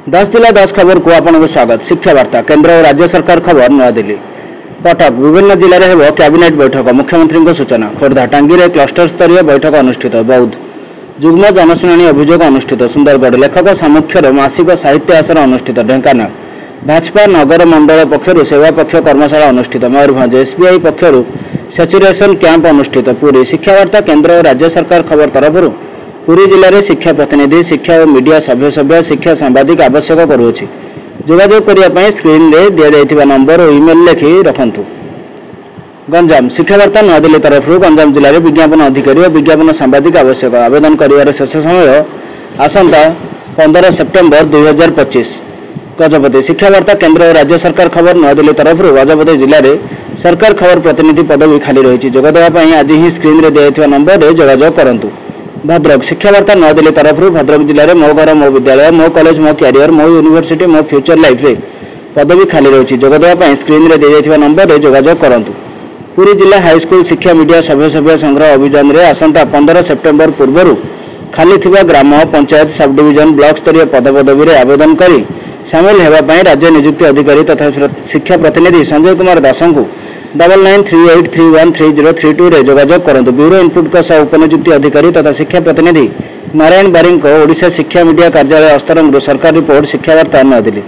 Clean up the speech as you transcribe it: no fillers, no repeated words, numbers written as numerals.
10 जिला 10 खबर को आपको स्वागत। शिक्षा वार्ता केंद्र और राज्य सरकार खबर नया दिल्ली। कटक विभिन्न जिले में हो कैबिनेट बैठक मुख्यमंत्री सूचना। खोर्धा टांगी क्लस्टर स्तरीय बैठक अनुष्ठित। बौद्ध जुग्म जनशुणाणी अभियोग अनुष्ठित। सुंदरगढ़ लेखक सामुख्यर मासिक साहित्य आसर अनुष्ठित। ढेंकानाल भाजपा नगर मंडल पक्षर सेवा पक्ष कर्मशाला अनुष्ठित। मयूरभंज एसबीआई पक्षर सैचुरेशन कैंप अनुष्ठित। पुरी शिक्षा वार्ता केंद्र और राज्य सरकार खबर तरफ पुरी जिले में शिक्षा प्रतिनिधि शिक्षा और मीडिया सभ्य शिक्षा सांबादिक आवश्यक करुच्ची। जोगाजोग करने स्क्रीन रे दि जाइथिबा नंबर और इमेल लिखि रखंतु। गंजाम शिक्षा वार्ता नया दिल्ली तरफ गंजाम जिले में विज्ञापन अधिकारी और विज्ञापन सांबादिक आवश्यक आवेदन कर शेष समय आसंता 15 सेप्टेम्बर 2025। गजपति शिक्षा वार्ता केंद्र और राज्य सरकार खबर नया दिल्ली तरफ गजपति जिले में सरकार खबर प्रतिनिधि पदवी खाली रही। जोगदेवाई आज ही स्क्रीन रे दि जाइथिबा नंबर रे जोगाजोग करंतु। भद्रक शिक्षा वार्ता नया दिल्ली तरफ भद्रक जिले में मो घर मो विद्यालय मो कॉलेज मो क्यारियर मो यूनिवर्सिटी मो फ्यूचर लाइफ रे पदवी खाली रही। जोगदेवाई स्क्रीन रे दि जाइथिबा नंबर रे जोगाजोग करंतु। पुरी जिला हाईस्कूल शिक्षा मीडिया सभ्य संग्रह अभियान रे आसंता 15 सेप्टेम्बर पूर्व खाली थिबा ग्राम पंचायत सब डिविजन ब्लॉक स्तरीय पदपदवी रे आवेदन करी सामिल हेबापई राज्य नियुक्ति अधिकारी तथा शिक्षा प्रतिनिधि संजय कुमार दास को 9938313032 रे जोगाजोग करंतु। ब्यूरो इनपुट का सह उपनियुक्ति अधिकारी तथा शिक्षा प्रतिनिधि नारायण बारिंग ओडिशा शिक्षा मीडिया कार्यालय अस्तरंग सरकार रिपोर्ट शिक्षा वार्ता नया दिल्ली।